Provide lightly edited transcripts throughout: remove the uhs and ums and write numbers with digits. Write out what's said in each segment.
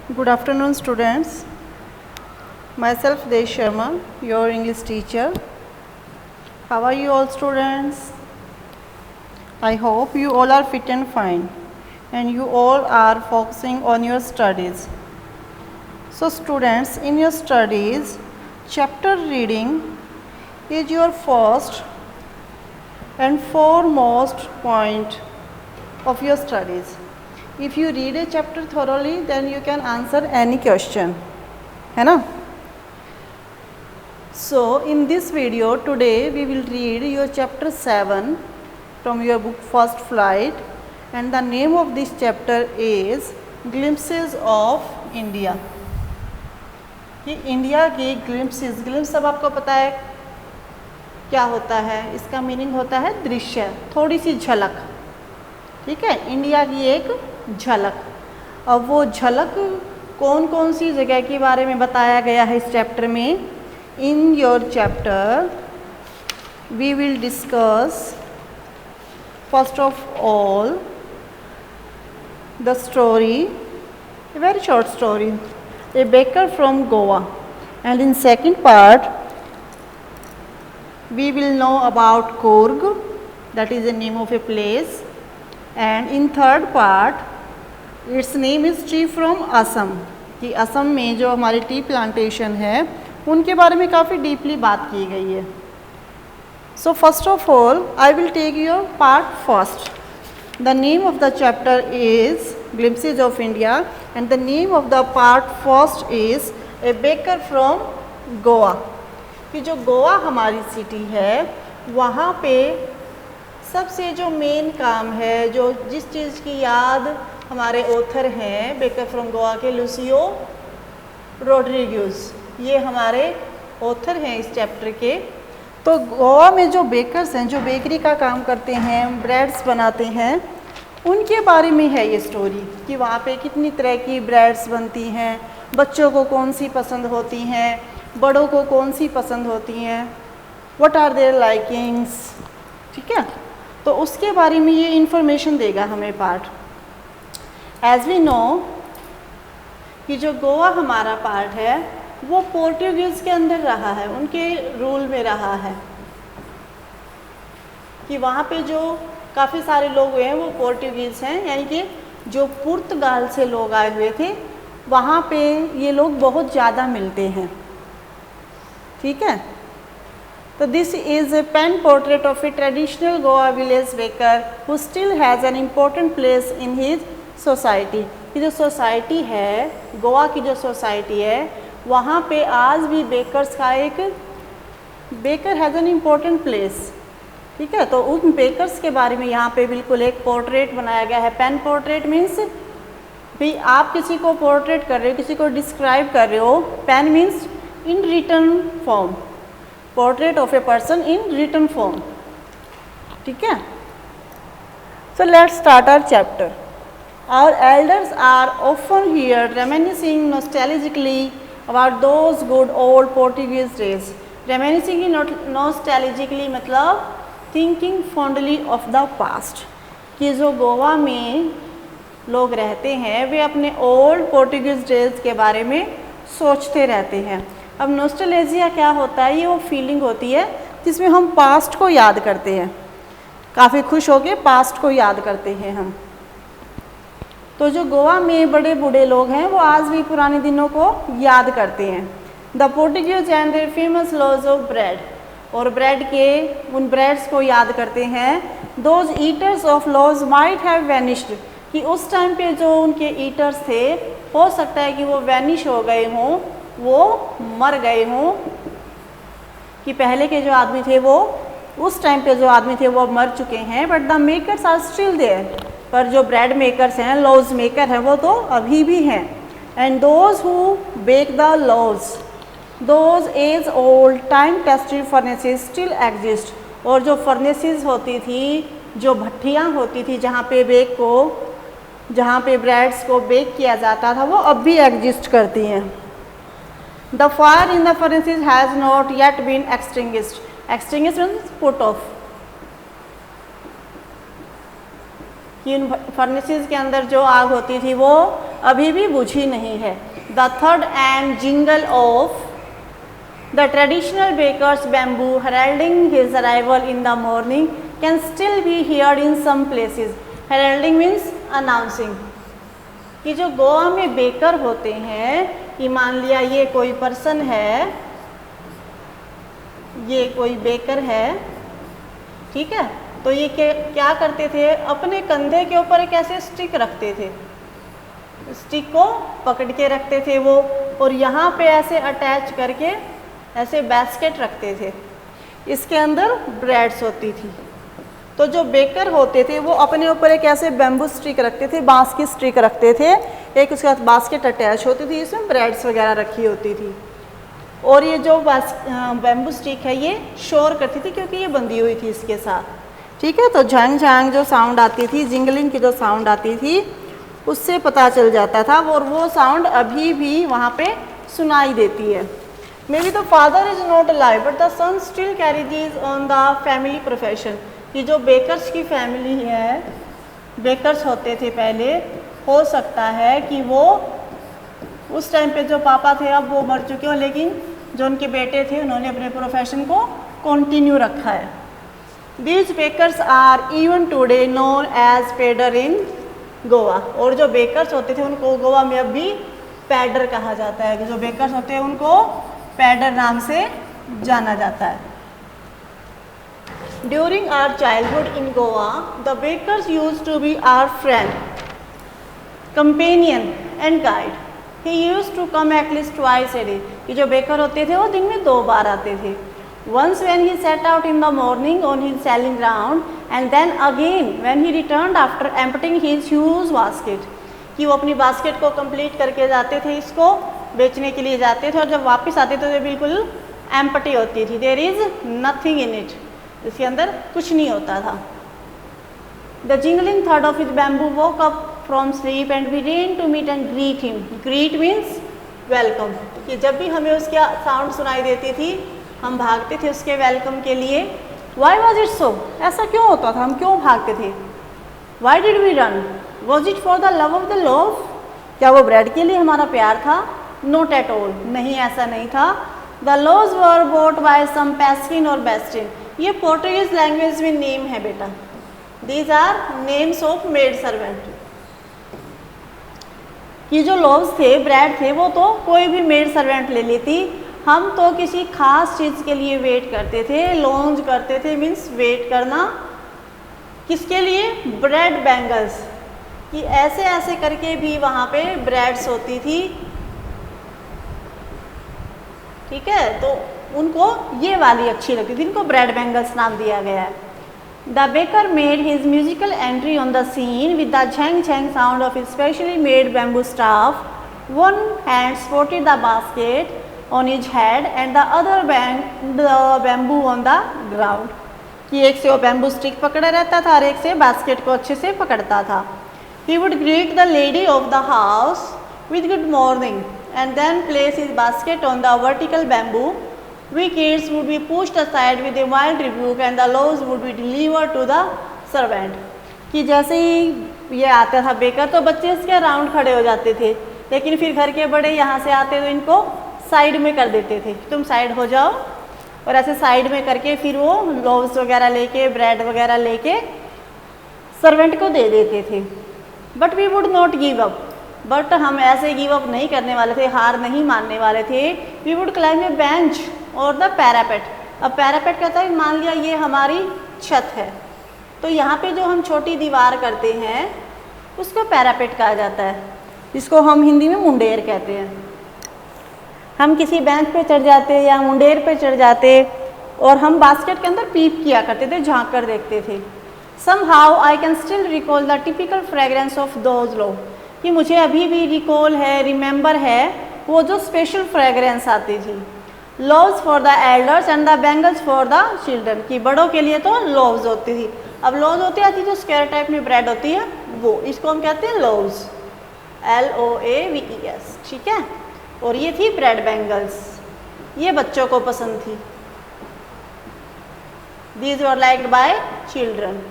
Good afternoon, students. Myself Desh Sharma, your English teacher. How are you all, students? I hope you all are fit and fine and you all are focusing on your studies. So students, in your studies, chapter reading is your first and foremost point of your studies. If you read a chapter thoroughly, then you can answer any question, है ना? So in this video today we will read your chapter 7 from your book First Flight, and the name of this chapter is Glimpses of India. कि India की glimpses, glimpse सब आपको पता है क्या होता है, इसका मीनिंग होता है दृश्य, थोड़ी सी झलक, ठीक है, इंडिया की एक झलक। अब वो झलक कौन कौन सी जगह के बारे में बताया गया है इस चैप्टर में। In your chapter we will discuss first of all the story, a very short story, a baker from Goa, and in second part we will know about Coorg, that is the name of a place, and in third part its name is tea from Assam, कि असम में जो हमारी tea plantation है उनके बारे में काफ़ी deeply बात की गई है। So first of all I will take your part first. The name of the chapter is glimpses of India and the name of the part first is a baker from Goa. कि जो गोवा हमारी city है वहाँ पे सबसे जो main काम है, जो जिस चीज़ की याद हमारे ऑथर हैं बेकर फ्रॉम गोवा के लुसियो रोड्रिग्यूज, ये हमारे ऑथर हैं इस चैप्टर के। तो गोवा में जो बेकर्स हैं, जो बेकरी का काम करते हैं, ब्रेड्स बनाते हैं, उनके बारे में है ये स्टोरी कि वहाँ पे कितनी तरह की ब्रेड्स बनती हैं, बच्चों को कौन सी पसंद होती हैं, बड़ों को कौन सी पसंद होती हैं, व्हाट आर देयर लाइकिंग्स, ठीक है। तो उसके बारे में ये इन्फॉर्मेशन देगा हमें पार्ट। एज वी नो कि जो गोवा हमारा पार्ट है वो पोर्टुगीज़ के अंदर रहा है, उनके रूल में रहा है, कि वहाँ पे जो काफ़ी सारे लोग हुए हैं वो पोर्टुगीज़ हैं, यानी कि जो पुर्तगाल से लोग आए हुए थे वहाँ पे ये लोग बहुत ज़्यादा मिलते हैं, ठीक है। तो this is a pen portrait of a traditional Goa village baker who still has an important place in his society. की जो सोसाइटी है, गोवा की जो सोसाइटी है, वहाँ पे आज भी बेकर्स का एक baker has an important place, ठीक है। तो उन बेकर्स के बारे में यहाँ पे बिल्कुल एक पोर्ट्रेट बनाया गया है। पेन पोर्ट्रेट मीन्स भी आप किसी को पोर्ट्रेट कर रहे हो, किसी को डिस्क्राइब कर रहे हो। Pen means in written form, portrait of a person in written form, ठीक है। So let's start our chapter. Our elders are often here reminiscing nostalgically about those good old Portuguese days. Reminiscing nostalgically मतलब thinking fondly of the past, कि जो गोवा में लोग रहते हैं वे अपने ओल्ड पोर्टुगीज़ डेज के बारे में सोचते रहते हैं। अब नॉस्टैल्जिया क्या होता है? ये वो फीलिंग होती है जिसमें हम पास्ट को याद करते हैं, काफ़ी खुश होकर पास्ट को याद करते हैं हम। तो जो गोवा में बड़े बूढ़े लोग हैं वो आज भी पुराने दिनों को याद करते हैं। The Portuguese and their famous loaves of bread, और ब्रेड के उन ब्रेड्स को याद करते हैं। Those eaters of loaves might have vanished, कि उस टाइम पे जो उनके ईटर्स थे हो सकता है कि वो वैनिश हो गए हों, वो मर गए हों, कि पहले के जो आदमी थे वो उस टाइम पे जो आदमी थे वो मर चुके हैं। But the makers are still there, पर जो ब्रेड मेकर्स हैं, लॉज मेकर हैं, वो तो अभी भी हैं। And those who bake the loaves, those age old time tested furnaces still exist, और जो फर्नेसेस होती थी, जो भट्टियाँ होती थी जहाँ पे ब्रेड्स को बेक किया जाता था, वो अब भी एग्जिस्ट करती हैं। The fire in the furnaces has not yet been extinguished. Extinguished means put off, कि उन फर्नेसेस के अंदर जो आग होती थी वो अभी भी बुझी नहीं है। द थर्ड and jingle of the traditional bakers bamboo heralding his arrival in the morning can still be heard in some places. Heralding means announcing. कि जो गोवा में बेकर होते हैं, कि मान लिया ये कोई पर्सन है, ये कोई बेकर है, ठीक है, तो ये क्या करते थे, अपने कंधे के ऊपर एक ऐसे स्टिक रखते थे, स्टिक को पकड़ के रखते थे वो, और यहाँ पे ऐसे अटैच करके ऐसे बास्केट रखते थे, इसके अंदर ब्रेड्स होती थी। तो जो बेकर होते थे वो अपने ऊपर एक ऐसे बैम्बू स्टिक रखते थे, बांस की स्टिक रखते थे, एक उसके साथ बास्केट अटैच होती थी, इसमें ब्रेड्स वगैरह रखी होती थी। और ये जो बैम्बू स्टिक है ये शोर करती थी क्योंकि ये बंधी हुई थी इसके साथ, ठीक है। तो झांग झांग जो साउंड आती थी, जिंगलिंग की जो साउंड आती थी, उससे पता चल जाता था, और वो साउंड अभी भी वहाँ पे सुनाई देती है। May be the father is not alive but the son still carry these on the family profession. कि जो बेकर्स की फैमिली है, बेकर्स होते थे पहले, हो सकता है कि वो उस टाइम पे जो पापा थे अब वो मर चुके हो, लेकिन जो उनके बेटे थे उन्होंने अपने प्रोफेशन को कंटिन्यू रखा है। These bakers are even today known as pader in Goa. और जो बेकर्स होते थे उनको गोवा में अब भी पैडर कहा जाता है, कि जो बेकर्स होते हैं उनको पैडर नाम से जाना जाता है। During our childhood in Goa, the bakers used to be our friend, companion and guide. He used to come at least twice a day. कि जो बेकर होते थे वो दिन में 2 बार आते थे। Once when he set out in the morning on his selling round, and then again when he returned after emptying his huge basket. कि वो अपनी बास्केट को कंप्लीट करके जाते थे, इसको बेचने के लिए जाते थे, और जब वापस आते थे तो बिल्कुल एम्प्टी होती थी, there is nothing in it, इसके अंदर कुछ नहीं होता था। द जिंगलिंग थर्ड of his bamboo woke up from sleep and we ran to meet and greet him. Greet means welcome, कि जब भी हमें उसकी साउंड सुनाई देती थी हम भागते थे उसके वेलकम के लिए। वाई वॉज इट सो, ऐसा क्यों होता था, हम क्यों भागते थे। Why did we run, was it for the love of the loaf, क्या वो ब्रेड के लिए हमारा प्यार था। नोट एट ऑल, नहीं ऐसा नहीं था। The loaves were bought by some पैस्किन और बेस्टिन, ये पोर्टुगीज लैंग्वेज में नेम है बेटा, these are names of maid servant. कि जो लोव्स थे, ब्रेड थे, वो तो कोई भी मेड सर्वेंट ले लेती, हम तो किसी खास चीज़ के लिए वेट करते थे, लॉन्च करते थे, मीन्स वेट करना किसके लिए, ब्रेड बैंगल्स, कि ऐसे ऐसे करके भी वहाँ पे ब्रेड्स होती थी, ठीक है। तो उनको ये वाली अच्छी लगती थी, इनको ब्रेड बैंगल्स नाम दिया गया है। The baker made his musical entry on the scene with the jhang jhang sound of his specially made bamboo staff. One hand supported the basket on his head and the other bamboo on the ground, कि एक से वो bamboo stick पकड़ा रहता था और एक से बास्केट को अच्छे से पकड़ता था। He would greet the lady of the house with good morning and then place his basket on the vertical bamboo. We kids would be pushed aside with a wild rebuke and the loaves would be delivered to the servant. कि जैसे ही ये आता था baker तो बच्चे इसके around खड़े हो जाते थे, लेकिन फिर घर के बड़े यहाँ से आते तो इनको साइड में कर देते थे, तुम साइड हो जाओ, और ऐसे साइड में करके फिर वो लोव्स वगैरह लेके, ब्रेड वगैरह लेके सर्वेंट को दे देते थे। But we would not give up, but हम ऐसे गिव अप नहीं करने वाले थे, हार नहीं मानने वाले थे। We would climb a bench or the parapet. अब पैरापेट कहता है, मान लिया ये हमारी छत है, तो यहाँ पे जो हम छोटी दीवार करते हैं उसको पैरापेट कहा जाता है, जिसको हम हिंदी में मुंडेर कहते हैं। हम किसी बेंच पे चढ़ जाते या मुंडेर पे चढ़ जाते और हम बास्केट के अंदर पीप किया करते थे, झांक कर देखते थे। Somehow I can still recall the typical fragrance of those loaves, कि मुझे अभी भी रिकॉल है, रिमेंबर है वो जो स्पेशल फ्रेगरेंस आती थी। Loaves for the elders and the bangles for the children, कि बड़ों के लिए तो लोव्स होती थी। अब लोव्स होती आती जो स्क्वायर टाइप में ब्रेड होती है वो, इसको हम कहते हैं लोव्स, LOAVES, ठीक है। और ये थी ब्रेड बैंगल्स, ये बच्चों को पसंद थी। These were liked by children.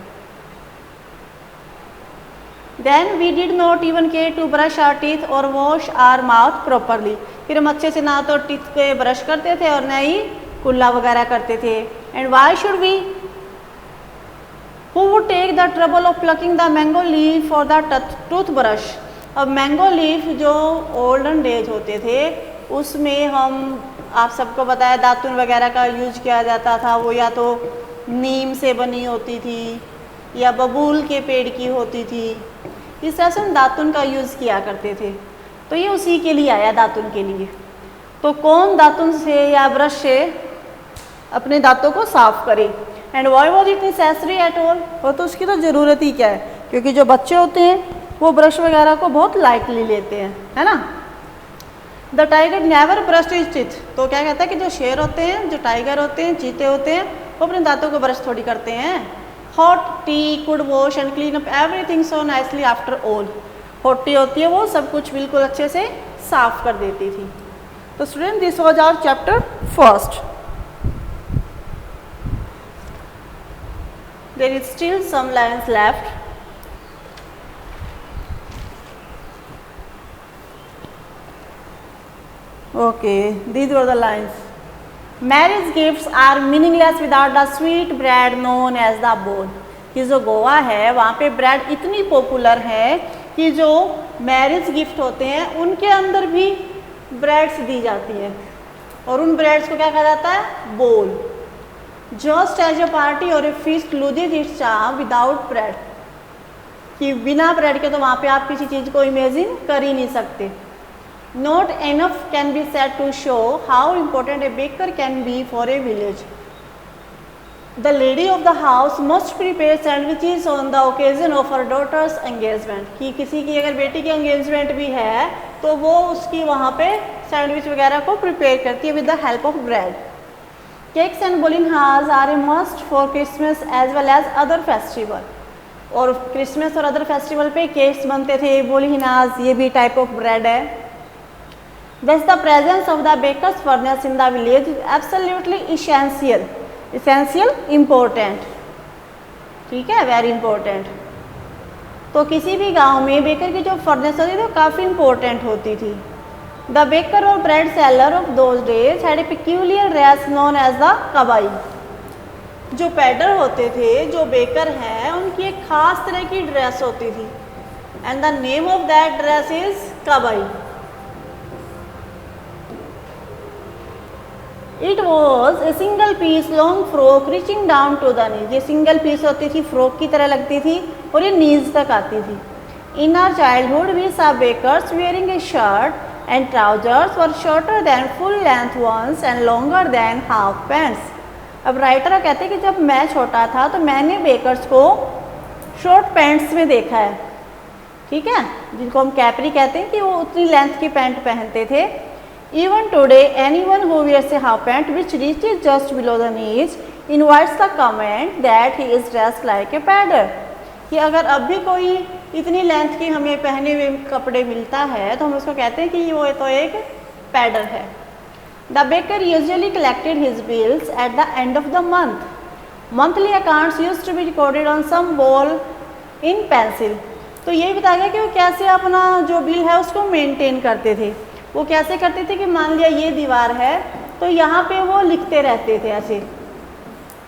Then we did not even care to brush our teeth or wash our mouth properly. फिर हम अच्छे से ना तो टीथ पे ब्रश करते थे और ना ही कुल्ला वगैरह करते थे। And why should we, who would take the trouble of plucking the mango leaf for the tooth brush. अब मैंगो लीफ जो ओल्डन डेज होते थे उसमें हम, आप सबको बताया, दातुन वगैरह का यूज किया जाता था। वो या तो नीम से बनी होती थी या बबूल के पेड़ की होती थी। इस तरह से हम दातुन का यूज़ किया करते थे। तो ये उसी के लिए आया, दातुन के लिए। तो कौन दातुन से या ब्रश से अपने दांतों को साफ करे। And why was it necessary at all, और तो उसकी तो ज़रूरत ही क्या है, क्योंकि जो बच्चे होते हैं वो ब्रश वगैरह को बहुत लाइटली लेते हैं, है ना। The tiger never brush his teeth. तो क्या कहता है कि जो शेर होते हैं, जो टाइगर होते हैं, चीते होते हैं, वो अपने दांतों को ब्रश थोड़ी करते हैं। Hot T could wash and clean up everything so nicely after all. Hot T होती है वो सब कुछ बिल्कुल अच्छे से साफ कर देती थी। तो student, this was our chapter first. There is still some lines left. Okay, these were the lines. Marriage gifts are meaningless without the sweet bread known as the bowl. कि जो गोवा है वहाँ पे ब्रेड इतनी पॉपुलर है कि जो marriage gift होते हैं उनके अंदर भी ब्रेड्स दी जाती है, और उन ब्रेड्स को क्या कहा जाता है, बोल। जस्ट एज ए पार्टी और a feast loses its charm without bread, कि बिना ब्रेड के तो वहाँ पे आप किसी चीज़ को इमेजिन कर ही नहीं सकते। Not enough can be said to show how important a baker can be for a village. The lady of the house must prepare sandwiches on the occasion of her daughter's engagement, कि किसी की अगर बेटी की engagement भी है तो वो उसकी वहाँ पे सैंडविच वगैरह को प्रिपेयर करती है with the help of bread. Cakes and bolinhas are a must for Christmas as well as other festival. और क्रिसमस और अदर फेस्टिवल पे केक्स बनते थे, बोलिनाज ये भी टाइप ऑफ ब्रेड है। Thus the presence of the baker's furnace in the village is absolutely essential. Essential, important. ठीक है, वेरी इंपॉर्टेंट। तो किसी भी गांव में बेकर की जो फर्नेस होती थी वो काफ़ी इंपॉर्टेंट होती थी। The baker or bread seller of those days had a peculiar dress known as the kabai. जो पैडर होते थे, जो बेकर हैं, उनकी एक खास तरह की ड्रेस होती थी, and the name of that dress is kabai. It was a single piece long frock reaching down to the knee. ये सिंगल पीस होती थी, फ्रॉक की तरह लगती थी और ये नीज तक आती थी। In our childhood we saw bakers wearing a shirt and trousers were shorter than full length ones and longer than half pants. अब राइटर कहते हैं कि जब मैं छोटा था तो मैंने बेकर्स को शॉर्ट पैंट्स में देखा है, ठीक है, जिनको हम कैपरी कहते हैं, कि वो उतनी लेंथ की पैंट पहनते थे। Even today anyone who wears a half pant which reaches just below the knees invites the comment that he is dressed like a pedder. कि अगर अब भी कोई इतनी लेंथ की हमें पहने हुए कपड़े मिलता है तो हम उसको कहते हैं कि वो तो एक पैडर है। The baker usually collected his bills at the end of the month. Monthly accounts used to be recorded on some wall in pencil. तो ये बताया गया कि वो कैसे अपना जो बिल है उसको मेंटेन करते थे। वो कैसे करते थे कि मान लिया ये दीवार है तो यहाँ पे वो लिखते रहते थे, ऐसे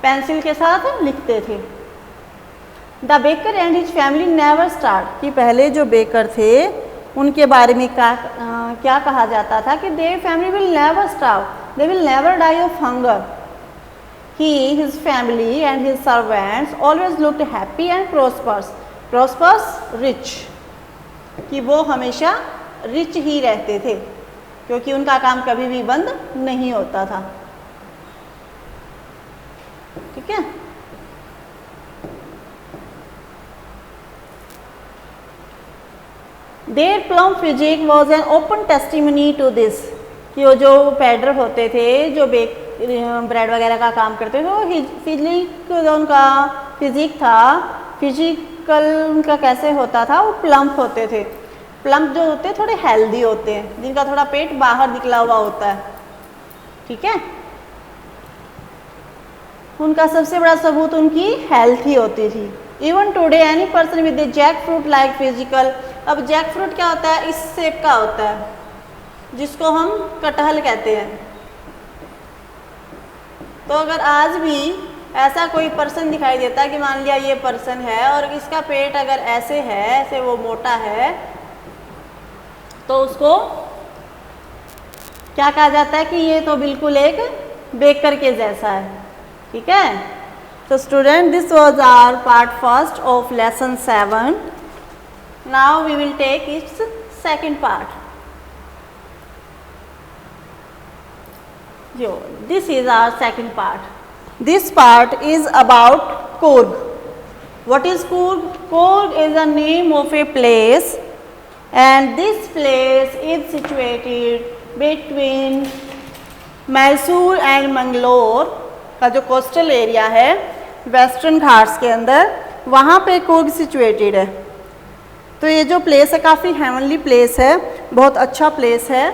पेंसिल के साथ लिखते थे। The baker and his family never start, कि पहले जो बेकर थे उनके बारे में क्या कहा जाता था कि their family will never starve, they will never die of hunger. He his family and his servants always looked happy and prosperous. Prosperous rich, कि वो हमेशा रिच ही रहते थे क्योंकि उनका काम कभी भी बंद नहीं होता था, ठीक है। Their plum physique was an open testimony to this, कि वो जो पैडर होते थे, जो ब्रेड वगैरह का काम करते थे, वो फिजिक जो उनका फिजिक था, फिजिकल उनका कैसे होता था, वो प्लम्प होते थे। प्लम्प जो होते हैं थोड़े हेल्दी होते हैं, जिनका थोड़ा पेट बाहर निकला हुआ होता है, ठीक है। उनका सबसे बड़ा सबूत उनकी हेल्थ ही होती थी। Even today any person with a jackfruit like physical, अब जैक फ्रूट क्या होता है, इस शेप का होता है, जिसको हम कटहल कहते हैं। तो अगर आज भी ऐसा कोई पर्सन दिखाई देता है कि मान लिया ये पर्सन है और इसका पेट अगर ऐसे है, ऐसे वो मोटा है, तो उसको क्या कहा जाता है कि ये तो बिल्कुल एक बेकर के जैसा है। ठीक है, तो student this was our part first of lesson 7। Now we will take its second part. जो this is our second part. This part is about Coorg. What is Coorg? Coorg is the name of a place, and this place is situated between Mysore and Mangalore का जो coastal area है western Ghats के अंदर, वहाँ पे Coorg situated है। तो ये जो प्लेस है काफ़ी हेवनली प्लेस है, बहुत अच्छा प्लेस है।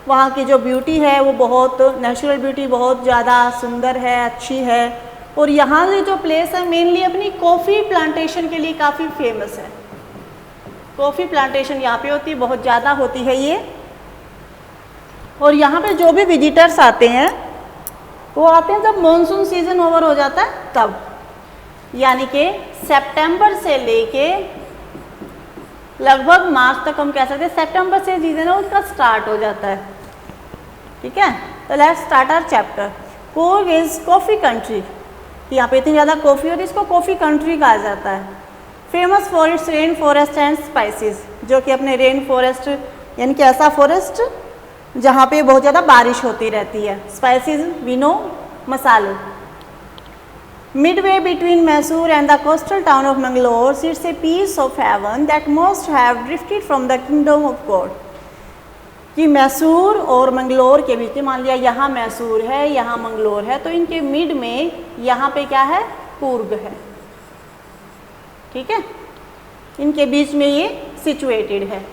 वहाँ की जो ब्यूटी है वो बहुत नेचुरल ब्यूटी बहुत ज़्यादा सुंदर है, अच्छी है। और यहाँ की जो प्लेस है मेनली अपनी कॉफ़ी प्लांटेशन के लिए काफ़ी फेमस है। कॉफ़ी प्लांटेशन यहाँ पे होती है, बहुत ज़्यादा होती है ये। और यहाँ पे जो भी विजिटर्स आते हैं वो आते हैं जब मॉनसून सीज़न ओवर हो जाता है तब, यानी कि सितंबर से लेके लगभग मार्च तक हम कह सकते हैं। सितंबर से सीजन है उसका स्टार्ट हो जाता है। ठीक है, तो let's start our chapter. Coorg is coffee country. यहाँ पे इतनी ज़्यादा कॉफ़ी होती है, इसको कॉफ़ी कंट्री कहा जाता है। Famous for its rain forest and spices, जो कि अपने रेन फॉरेस्ट यानी कि ऐसा फॉरेस्ट जहाँ पे बहुत ज़्यादा बारिश होती रहती है। स्पाइसेस वी नो मसाले। Midway between Mysore and the coastal town of Mangalore sits a piece of heaven that must have drifted from the kingdom of God. कि मैसूर और मंगलोर के बीच में, मान लिया यहाँ मैसूर है यहाँ मंगलोर है, तो इनके मिड में यहाँ पे क्या है, Coorg है। ठीक है, इनके बीच में ये सिचुएटेड है।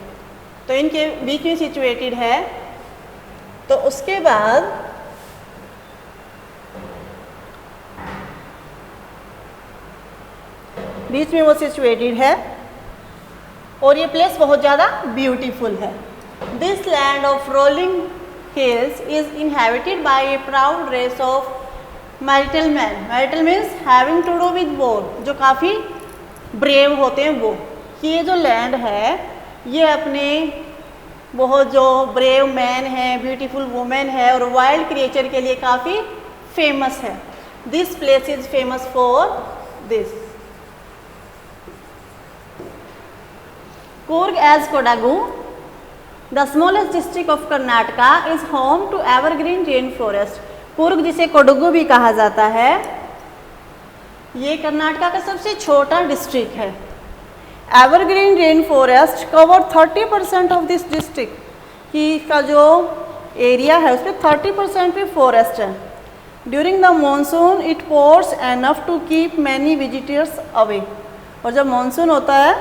तो इनके बीच में सिचुएटेड है, तो उसके बाद बीच में वो सिचुएटेड है और ये प्लेस बहुत ज़्यादा ब्यूटीफुल है। This land of rolling hills is inhabited by a proud race of marital man. Marital means having to do with war, जो काफ़ी ब्रेव होते हैं वो। कि ये जो लैंड है ये अपने बहुत जो ब्रेव मैन है, ब्यूटीफुल वुमेन है और वाइल्ड क्रिएचर के लिए काफ़ी फेमस है। This place is famous for this. Coorg as Kodagu, the smallest district of Karnataka, is home to evergreen rainforest. Coorg जिसे कोडगु भी कहा जाता है, ये कर्नाटका का सबसे छोटा डिस्ट्रिक्ट है। Evergreen rain forest cover 30% of this district, कि इसका जो एरिया है उसमें 30% भी फॉरेस्ट है। During the monsoon it pours enough to keep many visitors away, और जब मानसून होता है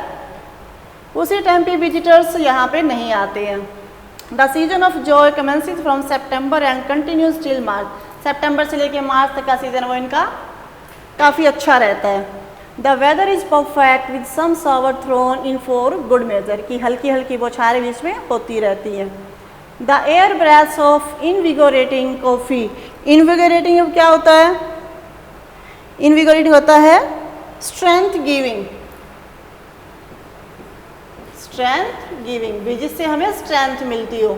उसी टाइम पे विजिटर्स यहाँ पे नहीं आते हैं। The season of joy commences from September and continues till March. सितंबर से लेके मार्च तक का सीज़न वो इनका काफ़ी अच्छा रहता है। The weather is perfect with some shower thrown in for good measure, की हल्की हल्की बौछारें बीच में होती रहती हैं। The air breath of invigorating coffee. Invigorating क्या होता है, इनविगोरेटिंग होता है स्ट्रेंथ गिविंग, स्ट्रेंथ गिविंग भी, जिससे हमें स्ट्रेंथ मिलती हो।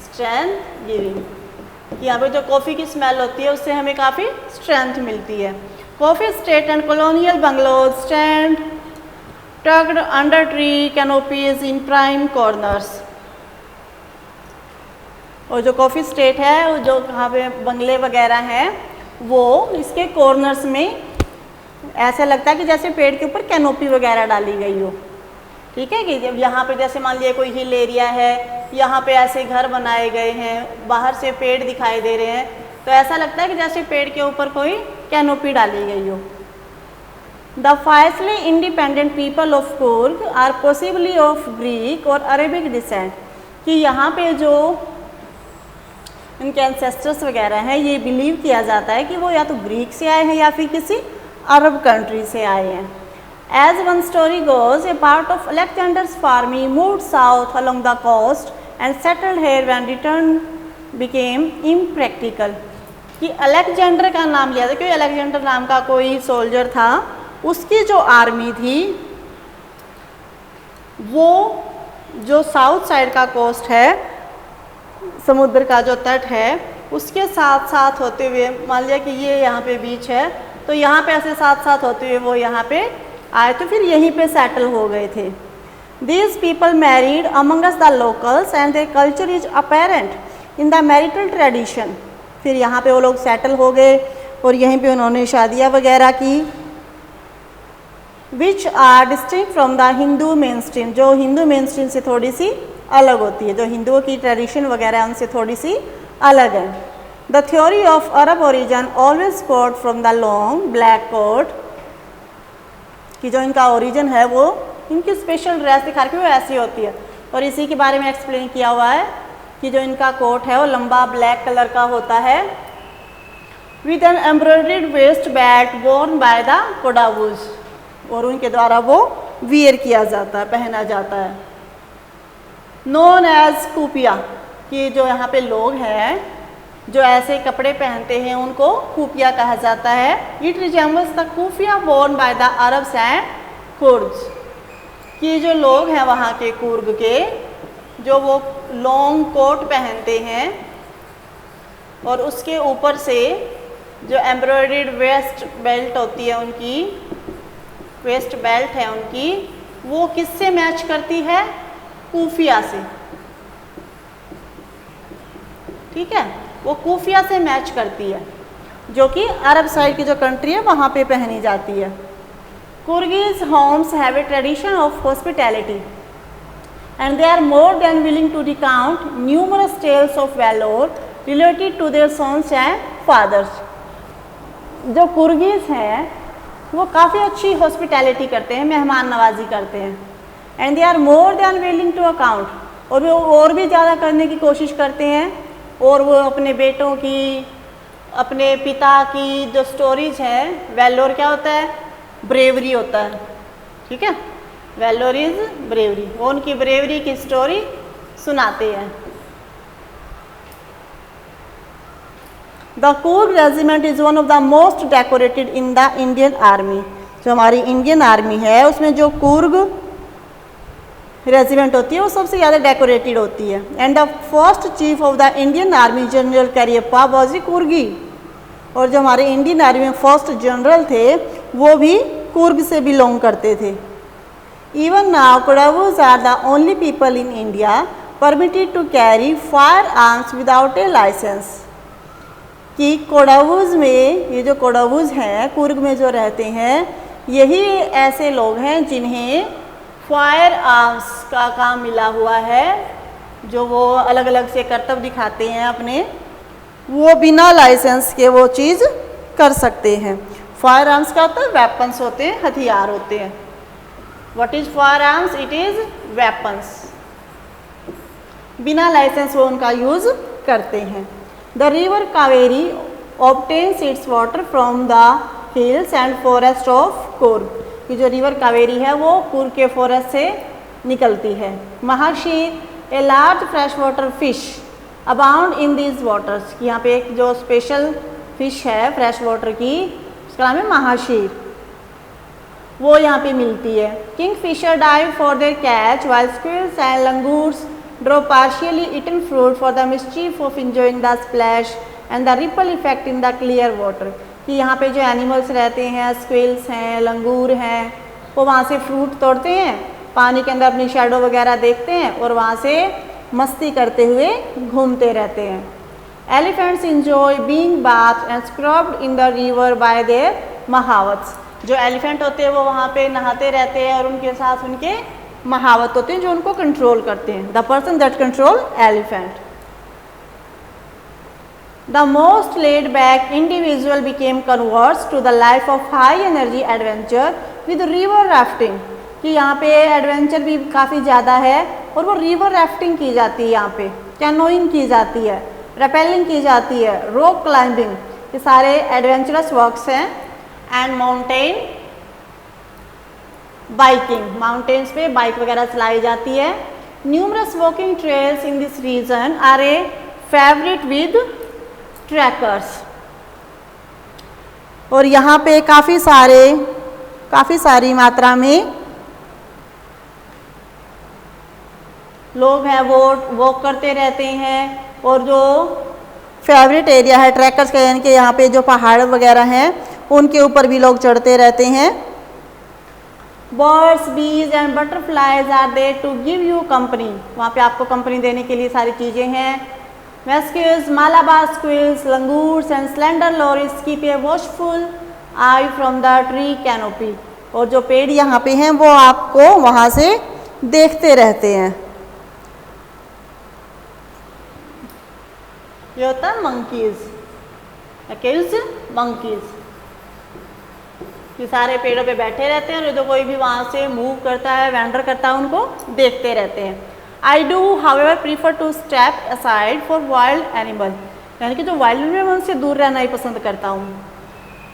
स्ट्रेंथ गिविंग, यहाँ पे जो कॉफ़ी की स्मेल होती है उससे हमें काफ़ी स्ट्रेंथ मिलती है। Coffee state and colonial bungalows stand tugged under tree canopies in prime corners. और जो कॉफ़ी स्टेट है, जो यहाँ पे बंगले वगैरह हैं, वो इसके कॉर्नर्स में ऐसा लगता है कि जैसे पेड़ के ऊपर कैनोपी वगैरह डाली गई हो। ठीक है, कि जब यहाँ पे जैसे मान लिया कोई हिल एरिया है, यहाँ पे ऐसे घर बनाए गए हैं, बाहर से पेड़ दिखाई दे रहे हैं, तो ऐसा लगता है कि जैसे पेड़ के ऊपर कोई कैनोपी डाली गई हो। The fiercely independent people of Coorg are possibly of Greek और अरेबिक डिसेंट, कि यहाँ पे जो इनके एंसेस्टर्स वगैरह हैं, ये बिलीव किया जाता है कि वो या तो ग्रीक से आए हैं या फिर किसी अरब कंट्री से आए हैं। As one story goes, a part of Alexander's army moved south along the coast and settled here when return became impractical. कि अलेक्जेंडर का नाम लिया था क्योंकि अलेक्जेंडर नाम का कोई सोल्जर था, उसकी जो आर्मी थी वो जो साउथ साइड का कोस्ट है, समुद्र का जो तट है उसके साथ साथ होते हुए, मान लिया कि ये यहाँ पे बीच है तो यहाँ पे ऐसे साथ साथ होते हुए वो यहाँ पे आए तो फिर यहीं पे सेटल हो गए थे। These people married amongst the locals and their culture is apparent in the marital tradition. फिर यहाँ पे वो लोग सेटल हो गए और यहीं पे उन्होंने शादियाँ वगैरह की। Which are distinct from the Hindu mainstream, जो हिंदू मेन स्ट्रीम से थोड़ी सी अलग होती है, जो हिंदुओं की ट्रेडिशन वगैरह है उनसे थोड़ी सी अलग है। The theory of Arab origin always quote from the long black coat, कि जो इनका ओरिजिन है वो इनकी स्पेशल ड्रेस दिखा रही है वो ऐसी होती है, और इसी के बारे में एक्सप्लेन किया हुआ है कि जो इनका कोट है वो लंबा ब्लैक कलर का होता है with an embroidered waist belt worn by the Kodavus, और उनके द्वारा वो वियर किया जाता है, पहना जाता है। नोन एज कूपिया, कि जो यहाँ पे लोग हैं जो ऐसे कपड़े पहनते हैं उनको कूपिया कहा जाता है। It resembles the kuffia worn by the Arabs and Kurds, कि जो लोग हैं वहाँ के कुर्ग के जो वो लॉन्ग कोट पहनते हैं और उसके ऊपर से जो एम्ब्रॉयडर्ड वेस्ट बेल्ट होती है उनकी, वेस्ट बेल्ट है उनकी, वो किससे मैच करती है? कूफिया से। ठीक है, वो कूफिया से मैच करती है जो कि अरब साइड की जो कंट्री है वहाँ पे पहनी जाती है। Coorgi homes have a tradition of hospitality and they are more than willing to recount numerous tales of valour related to their sons and fathers. जो कुर्गिज हैं वो काफ़ी अच्छी हॉस्पिटैलिटी करते हैं, मेहमान नवाजी करते हैं। And they are more than willing to account, और वो और भी ज़्यादा करने की कोशिश करते हैं, और वो अपने बेटों की, अपने पिता की जो स्टोरीज हैं, वैलोर क्या होता है? ब्रेवरी होता है। ठीक है, वैलोर इज ब्रेवरी, वो उनकी ब्रेवरी की स्टोरी सुनाते हैं। The Coorg regiment is one of the most decorated in the Indian army. जो हमारी इंडियन आर्मी है उसमें जो कूर्ग रेजिमेंट होती है वो सबसे ज़्यादा डेकोरेटेड होती है। And the first chief of the Indian army general Cariappa was a Coorgi, और जो हमारे इंडियन आर्मी में फर्स्ट जनरल थे वो भी कुर्ग से बिलोंग करते थे। Even now Kodavus are the only people in India permitted to carry fire arms without a licence. कि कोडावूज में, ये जो कोडावूज हैं कुर्ग में जो रहते हैं, यही ऐसे लोग हैं जिन्हें फायर आर्म्स का काम मिला हुआ है, जो वो अलग अलग से करतब दिखाते हैं अपने, वो बिना लाइसेंस के वो चीज़ कर सकते हैं। फायर आर्म्स का होता है वेपन्स होते हैं, हथियार होते हैं। What is fire arms? It is weapons. बिना लाइसेंस वो उनका यूज़ करते हैं। The river Kaveri obtains it's water from the hills and forest of Coorg, कि जो रिवर कावेरी है वो कुर्ग के फॉरेस्ट से निकलती है। Mahseer, a large fresh water fish abound in these waters, कि यहाँ पे एक जो स्पेशल फिश है फ्रेश वाटर की, उसका नाम है महाशीर, वो यहाँ पे मिलती है। Kingfisher dive for their catch while squirrels and langurs drop partially eaten fruit for the mischief of enjoying the splash and the ripple effect in the clear water, कि यहाँ पे जो एनिमल्स रहते हैं, स्क्विल्स हैं, लंगूर हैं, वो वहाँ से फ्रूट तोड़ते हैं, पानी के अंदर अपनी शैडो वगैरह देखते हैं और वहाँ से मस्ती करते हुए घूमते रहते हैं। Elephants enjoy being bath and scrubbed in the river by their mahouts, जो एलिफेंट होते हैं वो वहाँ पे नहाते रहते हैं और उनके साथ उनके महावत होते हैं जो उनको कंट्रोल करते हैं, the person that control elephant. The most laid back individual became converts to the life of high energy adventure with river rafting, कि यहाँ पे एडवेंचर भी काफ़ी ज़्यादा है और वो रिवर राफ्टिंग की जाती है, यहाँ पे कैनोइंग की जाती है, रेपेलिंग की जाती है, रॉक क्लाइंबिंग, ये सारे एडवेंचरस वर्क्स हैं एंड माउंटेन बाइकिंग, माउंटेन्स पे बाइक वगैरह चलाई जाती है। Numerous walking trails in this region are a favourite with trekkers. और यहाँ पे काफ़ी सारी मात्रा में लोग हैं वो वॉक करते रहते हैं। और जो फेवरेट एरिया है ट्रैकर्स का, यानी कि यहाँ पे जो पहाड़ वगैरह हैं उनके ऊपर भी लोग चढ़ते रहते हैं। Birds, bees and butterflies are there to give you company, वहाँ पे आपको कंपनी देने के लिए सारी चीज़ें हैं। Mosquitoes, Malabar squirrels, langurs and slender lories keep a watchful eye from the tree canopy। और जो पेड़ यहाँ पे हैं वो आपको वहाँ से देखते रहते हैं। ये होता है monkeys, accused monkeys। ये सारे पेड़ों पे बैठे रहते हैं और जो कोई भी वहाँ से मूव करता है, वैंडर करता है, उनको देखते रहते हैं। I do however prefer to step aside for wild animal, यानी कि जो वाइल्ड एनिमल उनसे दूर रहना ही पसंद करता हूँ।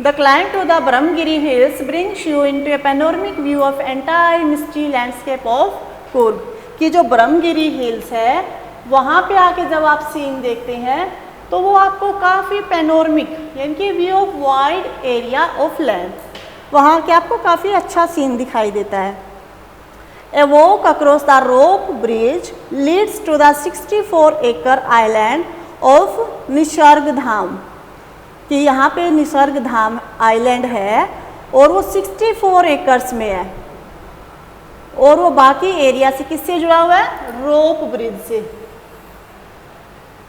The climb to the Brahmagiri hills brings you into a panoramic view of entire misty landscape of Coorg। कि जो ब्रह्मगिरी हिल्स है वहाँ पे आके जब आप सीन देखते हैं तो वो आपको काफ़ी पेनोरमिक यानी कि view of wide area of land, वहाँ के आपको काफ़ी अच्छा सीन दिखाई देता है। A walk across the rope bridge leads to the 64-acre island of Nisarga धाम। कि यहाँ पे निसर्ग धाम आइलैंड है और वो 64 एकर्स में है और वो बाकी एरिया से किससे जुड़ा हुआ है? रोप ब्रिज से।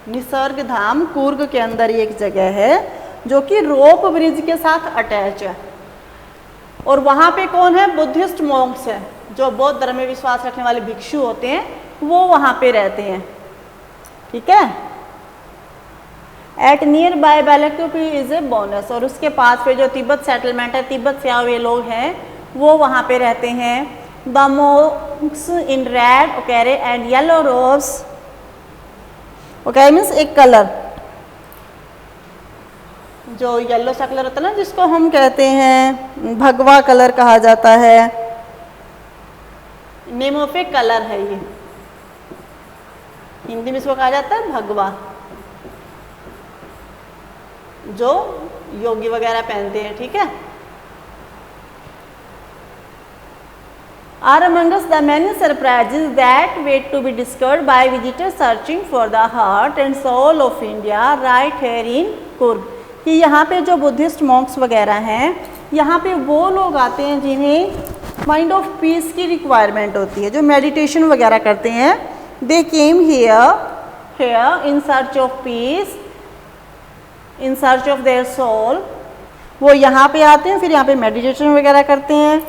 निसर्ग धाम कूर्ग के अंदर एक जगह है जो कि रोप ब्रिज के साथ अटैच है। और वहाँ पे कौन है? बुद्धिस्ट मॉन्क्स है, जो बौद्ध धर्म में विश्वास रखने वाले भिक्षु होते हैं, वो वहाँ पे रहते हैं। ठीक है। At nearby Bylakuppe is a bonus, और उसके पास पे जो तिब्बत सेटलमेंट है, तिब्बत से आए हुए लोग हैं वो वहाँ पे रहते हैं। The monks in red ochre and yellow robes, ochre means एक कलर, जो येलो सा कलर होता है ना जिसको हम कहते हैं भगवा कलर कहा जाता है, नेम ऑफ ए कलर है ये, हिंदी में इसको कहा जाता है भगवा, जो योगी वगैरह पहनते हैं। ठीक है। Are amongst the many surprises that wait to be discovered by visitors searching for the heart and soul of India right here in Coorg. कि यहाँ पे जो बुद्धिस्ट मॉन्क्स वगैरह हैं, यहाँ पे वो लोग आते हैं जिन्हें माइंड ऑफ पीस की रिक्वायरमेंट होती है, जो मेडिटेशन वगैरह करते हैं। They came here in search of peace, in search of their soul. वो यहाँ पे आते हैं, फिर यहाँ पे मेडिटेशन वगैरह करते हैं,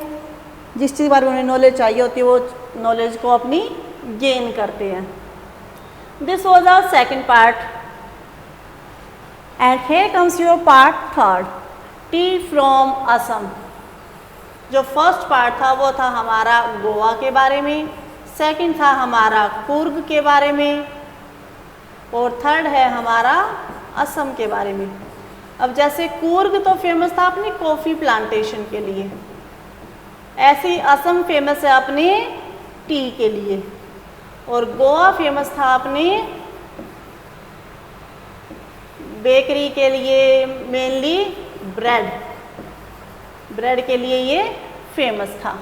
जिस चीज़ के बारे में उन्हें नॉलेज चाहिए होती है वो नॉलेज को अपनी गेन करते हैं। This was our second part and here comes your part third, tea from Assam. जो फर्स्ट पार्ट था वो था हमारा गोवा के बारे में, सेकंड था हमारा कूर्ग के बारे में, और थर्ड है हमारा असम के बारे में। अब जैसे कूर्ग तो फेमस था अपनी कॉफ़ी प्लांटेशन के लिए, ऐसे ही असम फेमस है अपने टी के लिए, और गोवा फेमस था अपने बेकरी के लिए, मेनली ब्रेड के लिए ये फेमस था।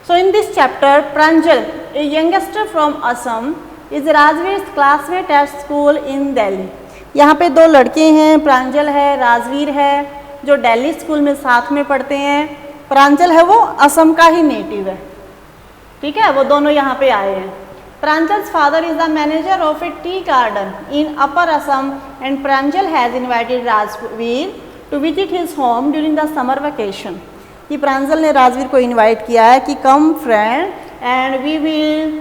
So in this chapter, Pranjal, a youngster from Assam, is Rajveer's classmate at school in Delhi। यहाँ पे दो लड़के हैं, प्रांजल है, राजवीर है, जो दिल्ली स्कूल में साथ में पढ़ते हैं। प्रांजल है वो असम का ही नेटिव है। ठीक है, वो दोनों यहाँ पे आए हैं। Pranjal's father is the manager of a tea garden in Upper Assam and Pranjal has invited Rajveer to visit his home during the summer vacation। कि प्रांजल ने राजवीर को इनवाइट किया है कि come friend and we will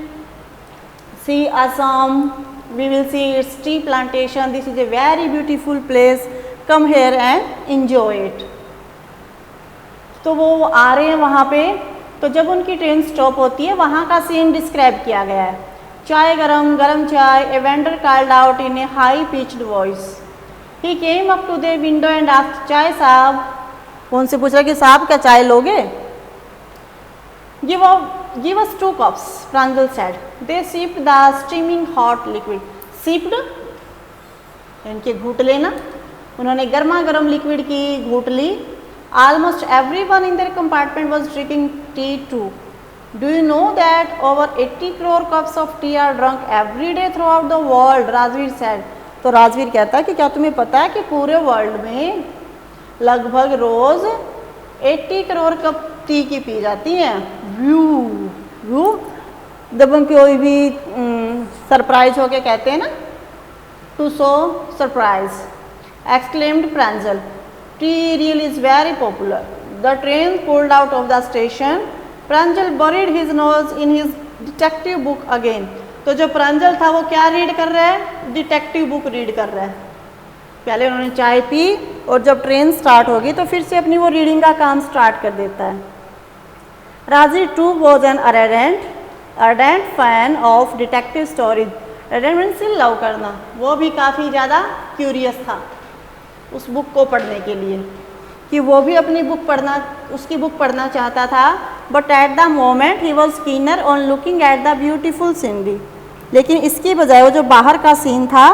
see Assam, we will see its tea plantation, this is a very beautiful place, come here and enjoy it. तो वो आ रहे हैं वहाँ पे। तो जब उनकी ट्रेन स्टॉप होती है वहाँ का सीन डिस्क्राइब किया गया है। Chai garam chai, a vendor called out in a high pitched voice. He came up to the window and asked, chai sahib. वो उनसे पूछ रहा कि साहब क्या चाय लोगे? Give us 2 cups, Pranjal said. They sipped the steaming hot liquid. Sipped इनके घूट लेना, उन्होंने गर्मा गर्म लिक्विड की घूट ली। Almost everyone in their compartment was drinking tea too. Do you know that over 80 crore cups of tea are drunk every day throughout the world? Rajveer said. तो राजवीर कहता है कि क्या तुम्हें पता है कि पूरे वर्ल्ड में लगभग रोज 80 करोड़ कप टी की पी जाती हैं। व्यू जब हम कोई भी सरप्राइज होके कहते हैं ना, to so surprise, exclaimed Pranjal. Tea really is very popular. The train pulled out of the station. Pranjal buried his nose in his detective book again. तो जो प्रांजल था वो क्या रीड कर रहा है? डिटेक्टिव बुक रीड कर रहा है। पहले उन्होंने चाय पी और जब ट्रेन स्टार्ट होगी तो फिर से अपनी वो रीडिंग का काम स्टार्ट कर देता है। Raji too was an ardent fan of detective stories. Ardent means love करना, वो भी काफ़ी ज़्यादा क्यूरियस था उस बुक को पढ़ने के लिए, कि वो भी अपनी बुक पढ़ना, उसकी बुक पढ़ना चाहता था। But at the moment he was keener on looking at the beautiful scenery. लेकिन इसकी बजाय वो जो बाहर का सीन था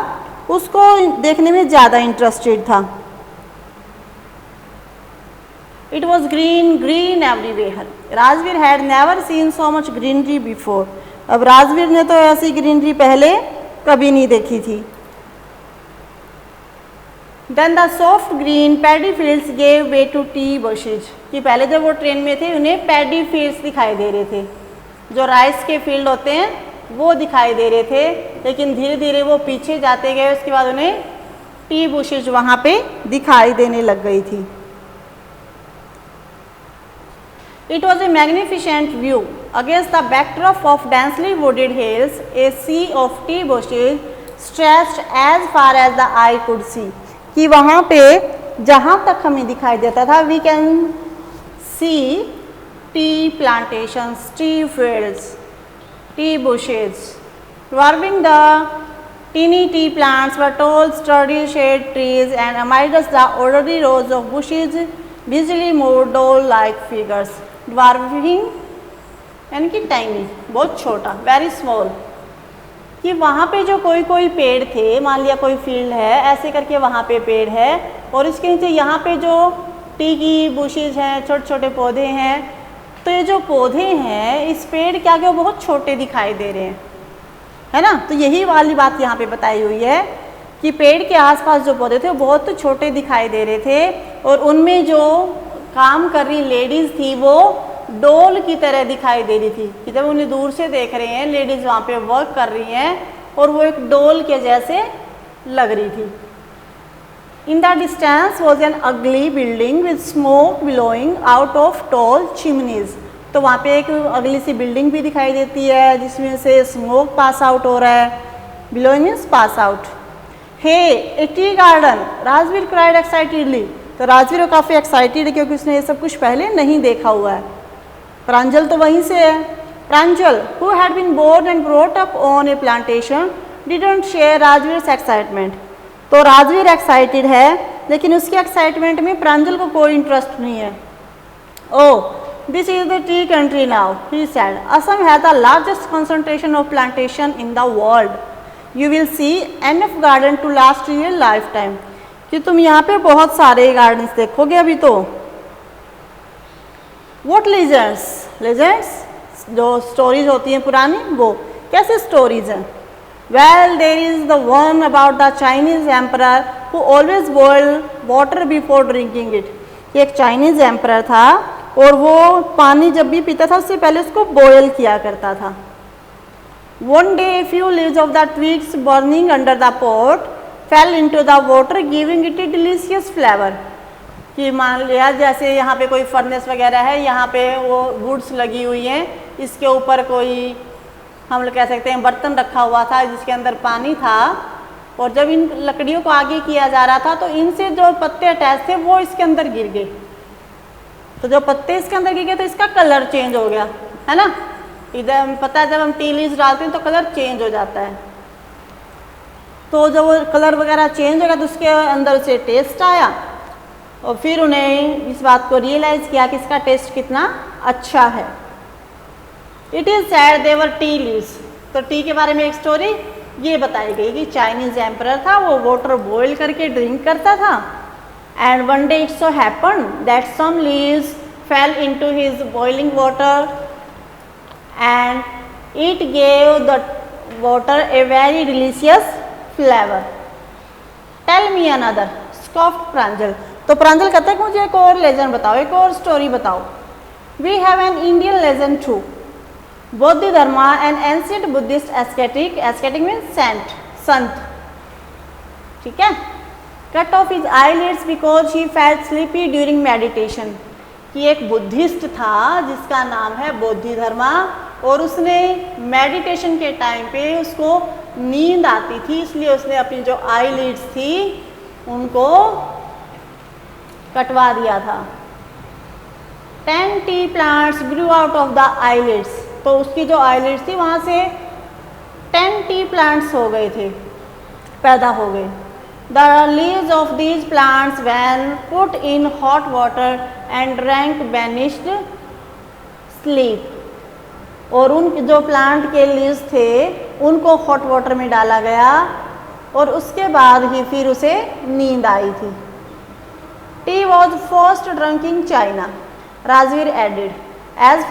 उसको देखने में ज़्यादा इंटरेस्टेड था। It was green everywhere. Rajveer had never seen so much greenery before. अब राजवीर ने तो ऐसी ग्रीनरी पहले कभी नहीं देखी थी। Then the soft green paddy fields gave way to tea bushes. कि पहले जब वो ट्रेन में थे उन्हें पैडी फील्ड्स दिखाई दे रहे थे, जो राइस के फील्ड होते हैं वो दिखाई दे रहे थे, लेकिन धीरे धीरे वो पीछे जाते गए। उसके बाद उन्हें टी बुशेज वहाँ पे दिखाई देने लग गई थी। It was a magnificent view. Against the backdrop of densely wooded hills, a sea of tea bushes stretched as far as the eye could see. कि वहाँ पे जहाँ तक हमें दिखाई देता था, we can see tea plantations, tea fields, tea bushes. Dwarfing the teeny tea plants were tall, sturdy shade trees, and amidst the orderly rows of bushes, busily moved doll-like figures. Dwarfing यानी कि tiny, बहुत छोटा, very small. कि वहाँ पे जो कोई कोई पेड़ थे, मान लिया कोई फील्ड है, ऐसे करके वहाँ पे पेड़ है और इसके नीचे यहाँ पे जो टी की बुशेज हैं, छोटे छोटे पौधे हैं, तो ये जो पौधे हैं इस पेड़ क्या वो बहुत छोटे दिखाई दे रहे हैं, है ना। तो यही वाली बात यहाँ पे बताई हुई है कि पेड़ के आसपास जो पौधे थे वो बहुत छोटे दिखाई दे रहे थे और उनमें जो काम कर रही लेडीज़ थी वो डोल की तरह दिखाई दे रही थी। कि जब उन्हें दूर से देख रहे हैं, लेडीज़ वहाँ पे वर्क कर रही हैं और वो एक डोल के जैसे लग रही थी। In the distance was an अगली building with smoke billowing out of tall chimneys. तो वहाँ पे एक अगली सी बिल्डिंग भी दिखाई देती है जिसमें से स्मोक पास आउट हो रहा है। Billowing means pass out. Hey a tea garden, Rajveer cried excitedly. तो राजवीर काफ़ी एक्साइटेड है क्योंकि उसने ये सब कुछ पहले नहीं देखा हुआ है। प्रांजल तो वहीं से है। Pranjal who had been born and brought up on a plantation didn't share Rajvir excitement. तो राजवीर एक्साइटेड है लेकिन उसके एक्साइटमेंट में प्रांजल को कोई इंटरेस्ट नहीं है। Oh this is the tea country now, he said. Assam has the largest concentration of plantation in the world. You will see enough garden to last your life time. कि तुम यहाँ पे बहुत सारे गार्डन्स देखोगे अभी तो। वॉट लेजेंड्स, लेजेंड्स जो स्टोरीज होती हैं पुरानी, वो कैसे स्टोरीज हैं? Well there is the one about the Chinese emperor who always boil water before drinking it. एक चाइनीज एम्परर था और वो पानी जब भी पीता था उससे पहले उसको बॉयल किया करता था। One day a few leaves of the twigs burning under the pot fail into the water giving it A delicious flavour. कि मान लिया जैसे यहाँ पे कोई फर्नेस वगैरह है, यहाँ पे वो वुड्स लगी हुई हैं, इसके ऊपर कोई हम लोग कह सकते हैं बर्तन रखा हुआ था जिसके अंदर पानी था और जब इन लकड़ियों को आगे किया जा रहा था तो इनसे जो पत्ते अटैच थे वो इसके अंदर गिर गए। तो जो पत्ते इसके अंदर गिर गए तो इसका कलर चेंज हो गया, है ना। इधर पता है जब हम टी लीव्स डालते हैं तो कलर चेंज हो जाता है। तो जब वो कलर वगैरह चेंज होगा तो उसके अंदर से टेस्ट आया और फिर उन्हें इस बात को रियलाइज़ किया कि इसका टेस्ट कितना अच्छा है। It is sad they were tea leaves. तो टी के बारे में एक स्टोरी ये बताई गई कि चाइनीज एम्परर था, वो वाटर बॉईल करके ड्रिंक करता था and one day it so happen that some leaves fell into his boiling water and it gave the water a very delicious flavour. Tell me another, scoffed Pranjal. तो प्रांजल कहते हैं कि मुझे एक और लेजेंड बताओ, एक और स्टोरी बताओ। We have an Indian legend too, Bodhidharma and ancient Buddhist ascetic, ascetic means saint, संत, ठीक है। Cut off his eyelids because he felt sleepy during meditation, कि एक बुद्धिस्ट था जिसका नाम है बौद्ध धर्मा और उसने मेडिटेशन के टाइम पे उसको नींद आती थी, इसलिए उसने अपनी जो आईलिड्स थी उनको कटवा दिया था। 10 T plants Guru out of the eyelids, तो उसकी जो आईलिड्स थी वहाँ से 10 टी प्लांट्स हो गए थे, पैदा हो गए। The leaves of these plants when put in hot water and drank banished sleep, और उन जो प्लांट के लीव्स थे उनको हॉट वाटर में डाला गया और उसके बाद ही फिर उसे नींद आई थी। Tea was first drunk in China, Rajveer added, as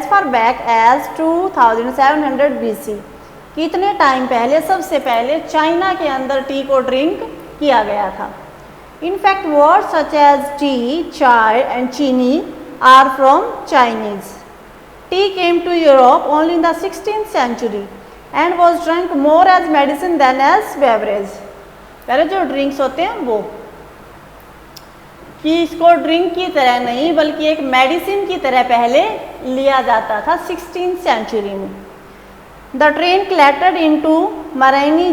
far back as 2700 BC। कितने टाइम पहले, सबसे पहले चाइना के अंदर टी को ड्रिंक किया गया था। In fact words such as tea, chai and chini are from Chinese. Tea came to Europe only in the 16th century and was drunk more as medicine than as beverage। पहले जो ड्रिंक्स होते हैं वो कि इसको ड्रिंक की तरह नहीं बल्कि एक मेडिसिन की तरह पहले लिया जाता था 16th सेंचुरी में। The train collected into Mariani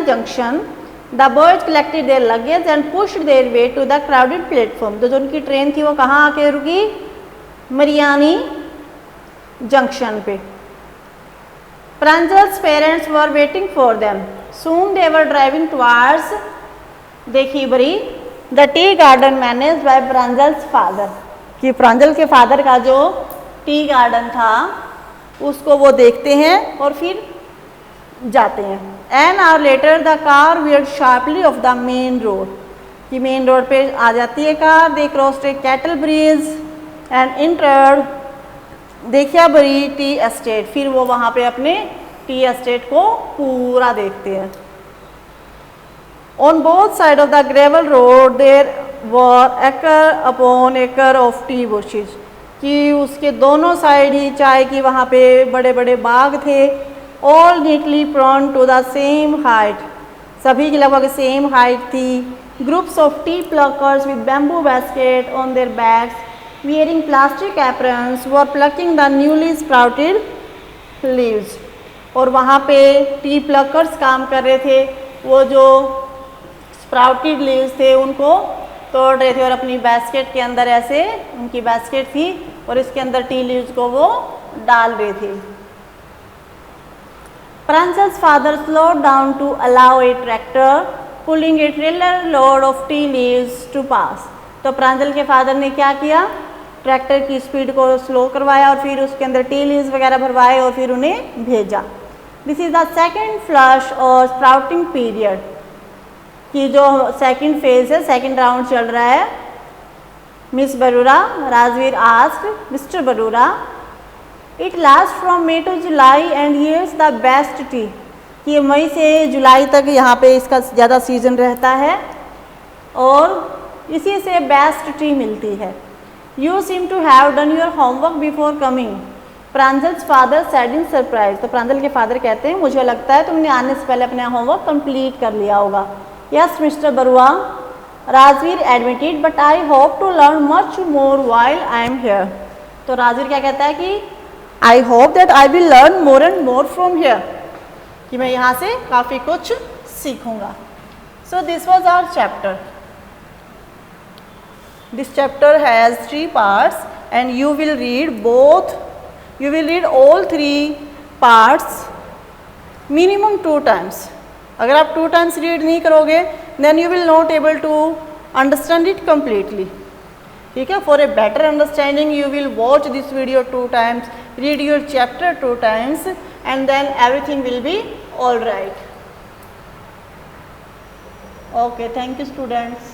junction, the boys collected their luggage and pushed their way to the crowded platform. तो जो उनकी ट्रेन थी वो कहाँ आके रुकी, मरियानी जंक्शन पे। Pranjal's parents were waiting for them, soon they were driving towards the Dhekiabari, the tea garden managed by Pranjal's father, कि प्रांजल के फादर का जो टी गार्डन था उसको वो देखते हैं और फिर जाते हैं। An hour later the car veered sharply off the main road, कि मेन रोड पे आ जाती है car. They crossed a cattle bridge and entered Dhekiabari tea estate, फिर वो वहाँ पे अपने टी एस्टेट को पूरा देखते हैं। On both side of the gravel road there were acre upon एकड़ ऑफ टी बुशेज, कि उसके दोनों साइड ही चाय की वहाँ पे बड़े बड़े बाग थे। All neatly prone to the same height, सभी की लगभग सेम हाइट थी। Groups of tea pluckers with bamboo basket on their backs wearing plastic aprons were plucking the newly sprouted leaves, और वहाँ पे टी प्लकर्स काम कर रहे थे, वो जो स्प्राउटेड लीव्स थे उनको तोड़ रहे थे और अपनी बास्केट के अंदर, ऐसे उनकी बास्केट थी और इसके अंदर टी लीव्स को वो डाल रहे थे। Pranjal's father slowed down to allow a tractor pulling a trailer load of tea leaves to pass। तो प्रांजल के फादर ने क्या किया, ट्रैक्टर की स्पीड को स्लो करवाया और फिर उसके अंदर टी लीव्स वगैरह भरवाए और फिर उन्हें भेजा। This is the second flush और स्प्राउटिंग पीरियड, की जो सेकेंड फेज है, सेकेंड राउंड चल रहा है। Miss Barua, Rajveer asked mister Barua, it last from May to July and yields the best tea, कि मई से जुलाई तक यहाँ पे इसका ज़्यादा सीजन रहता है और इसी से बेस्ट टी मिलती है। You seem to have done your homework before coming, Pranjal's father said in surprise. तो प्रांजल के फादर कहते हैं मुझे लगता है तुमने आने से पहले अपना होमवर्क कंप्लीट कर लिया होगा। Yes mister Barua, Rajveer admitted, but I hope to learn much more while I am here. तो राजवीर क्या कहता है कि I hope that I will learn more and more from here, कि मैं यहाँ से काफ़ी कुछ सीखूंगा। So this was our chapter. This chapter has 3 parts and you will read all 3 parts minimum 2 times. अगर आप 2 times रीड नहीं करोगे then you will not able to understand it completely. ठीक है, for a better understanding you will watch this video 2 times, read your chapter 2 times and then everything will be all right. Okay, thank you students.